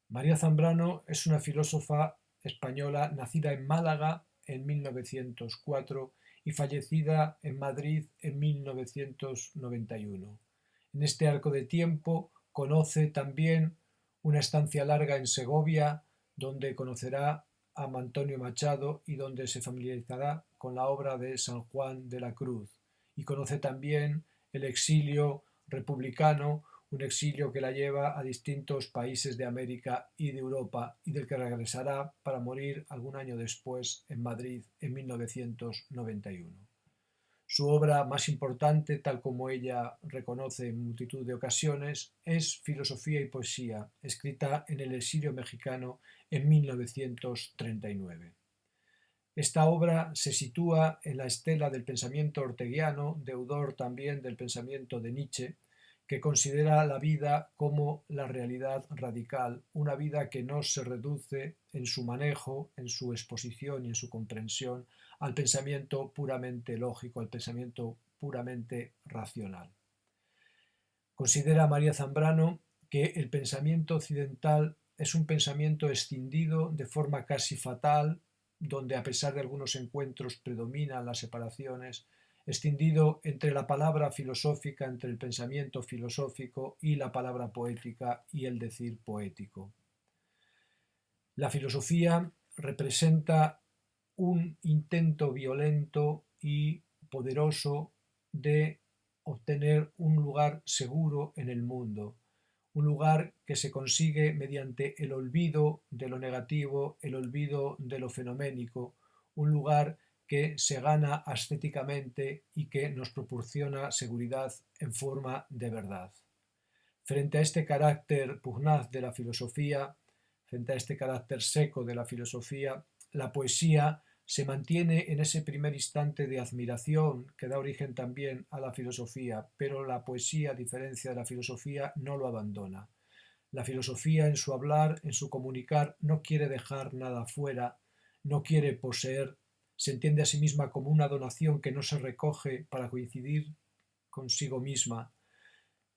María Zambrano es una filósofa española nacida en Málaga en 1904 y fallecida en Madrid en 1991. En este arco de tiempo conoce también una estancia larga en Segovia, donde conocerá a Antonio Machado y donde se familiarizará con la obra de San Juan de la Cruz. Y conoce también el exilio republicano, un exilio que la lleva a distintos países de América y de Europa y del que regresará para morir algún año después en Madrid en 1991. Su obra más importante, tal como ella reconoce en multitud de ocasiones, es Filosofía y Poesía, escrita en el exilio mexicano en 1939. Esta obra se sitúa en la estela del pensamiento orteguiano, deudor también del pensamiento de Nietzsche, que considera la vida como la realidad radical, una vida que no se reduce en su manejo, en su exposición y en su comprensión al pensamiento puramente lógico, al pensamiento puramente racional. Considera María Zambrano que el pensamiento occidental es un pensamiento escindido de forma casi fatal, donde a pesar de algunos encuentros predominan las separaciones, escindido entre la palabra filosófica, entre el pensamiento filosófico y la palabra poética y el decir poético. La filosofía representa un intento violento y poderoso de obtener un lugar seguro en el mundo, un lugar que se consigue mediante el olvido de lo negativo, el olvido de lo fenoménico, un lugar que se gana ascéticamente y que nos proporciona seguridad en forma de verdad. Frente a este carácter pugnaz de la filosofía, frente a este carácter seco de la filosofía, la poesía se mantiene en ese primer instante de admiración que da origen también a la filosofía, pero la poesía, a diferencia de la filosofía, no lo abandona. La filosofía en su hablar, en su comunicar, no quiere dejar nada fuera, no quiere poseer, se entiende a sí misma como una donación que no se recoge para coincidir consigo misma,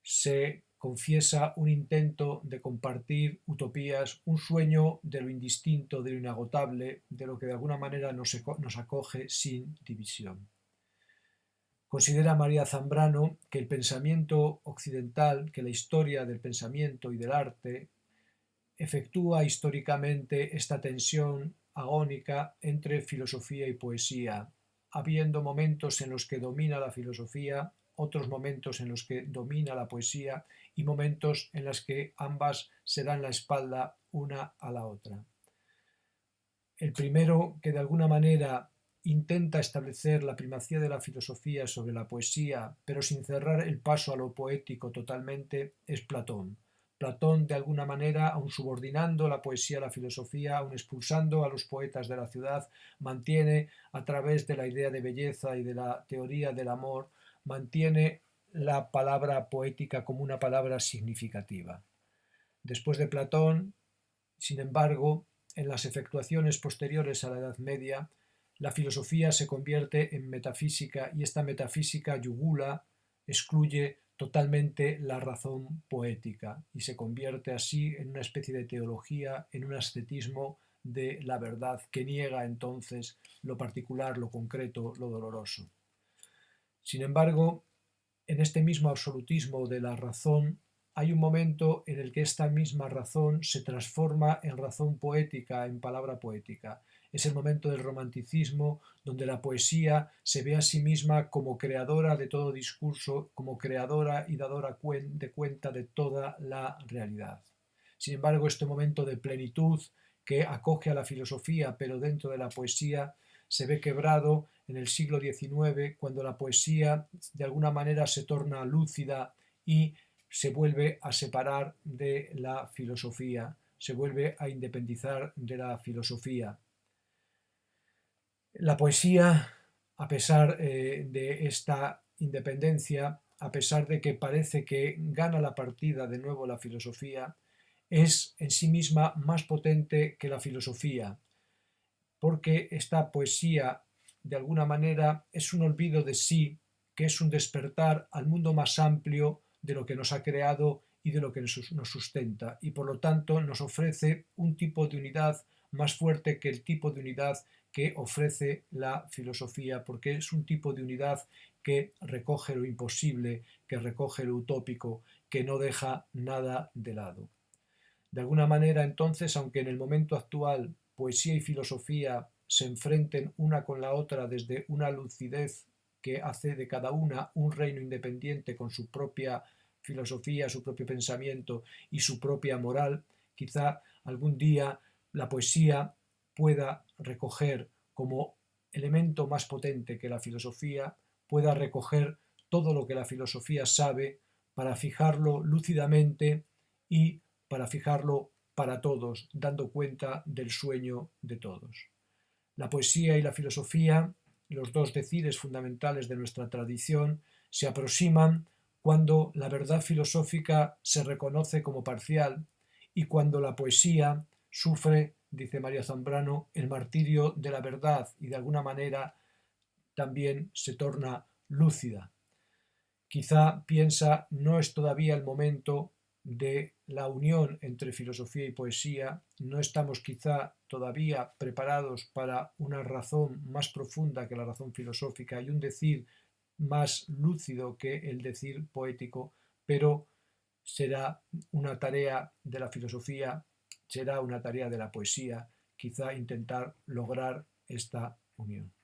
se confiesa un intento de compartir utopías, un sueño de lo indistinto, de lo inagotable, de lo que de alguna manera nos acoge sin división. Considera María Zambrano que el pensamiento occidental, que la historia del pensamiento y del arte efectúa históricamente esta tensión agónica entre filosofía y poesía, habiendo momentos en los que domina la filosofía, otros momentos en los que domina la poesía y momentos en los que ambas se dan la espalda una a la otra. El primero, que de alguna manera intenta establecer la primacía de la filosofía sobre la poesía, pero sin cerrar el paso a lo poético totalmente, es Platón. Platón, de alguna manera, aun subordinando la poesía a la filosofía, aun expulsando a los poetas de la ciudad, mantiene, a través de la idea de belleza y de la teoría del amor, mantiene la palabra poética como una palabra significativa. Después de Platón, sin embargo, en las efectuaciones posteriores a la Edad Media, la filosofía se convierte en metafísica y esta metafísica yugula, excluye totalmente la razón poética y se convierte así en una especie de teología, en un ascetismo de la verdad que niega entonces lo particular, lo concreto, lo doloroso. Sin embargo, en este mismo absolutismo de la razón hay un momento en el que esta misma razón se transforma en razón poética, en palabra poética. Es el momento del romanticismo, donde la poesía se ve a sí misma como creadora de todo discurso, como creadora y dadora de cuenta de toda la realidad. Sin embargo, este momento de plenitud que acoge a la filosofía, pero dentro de la poesía, se ve quebrado en el siglo XIX, cuando la poesía de alguna manera se torna lúcida y se vuelve a separar de la filosofía, se vuelve a independizar de la filosofía. La poesía, a pesar de esta independencia, a pesar de que parece que gana la partida de nuevo la filosofía, es en sí misma más potente que la filosofía, porque esta poesía, de alguna manera, es un olvido de sí, que es un despertar al mundo más amplio de lo que nos ha creado y de lo que nos sustenta, y por lo tanto nos ofrece un tipo de unidad más fuerte que el tipo de unidad que ofrece la filosofía, porque es un tipo de unidad que recoge lo imposible, que recoge lo utópico, que no deja nada de lado. De alguna manera, entonces, aunque en el momento actual poesía y filosofía se enfrenten una con la otra desde una lucidez que hace de cada una un reino independiente con su propia filosofía, su propio pensamiento y su propia moral, quizá algún día la poesía pueda recoger como elemento más potente que la filosofía, pueda recoger todo lo que la filosofía sabe para fijarlo lúcidamente y para fijarlo para todos, dando cuenta del sueño de todos. La poesía y la filosofía, los dos decires fundamentales de nuestra tradición, se aproximan cuando la verdad filosófica se reconoce como parcial y cuando la poesía sufre, dice María Zambrano, el martirio de la verdad y de alguna manera también se torna lúcida. Quizá piensa no es todavía el momento de la unión entre filosofía y poesía, no estamos quizá todavía preparados para una razón más profunda que la razón filosófica y un decir más lúcido que el decir poético, pero será una tarea de la filosofía, será una tarea de la poesía, quizá intentar lograr esta unión.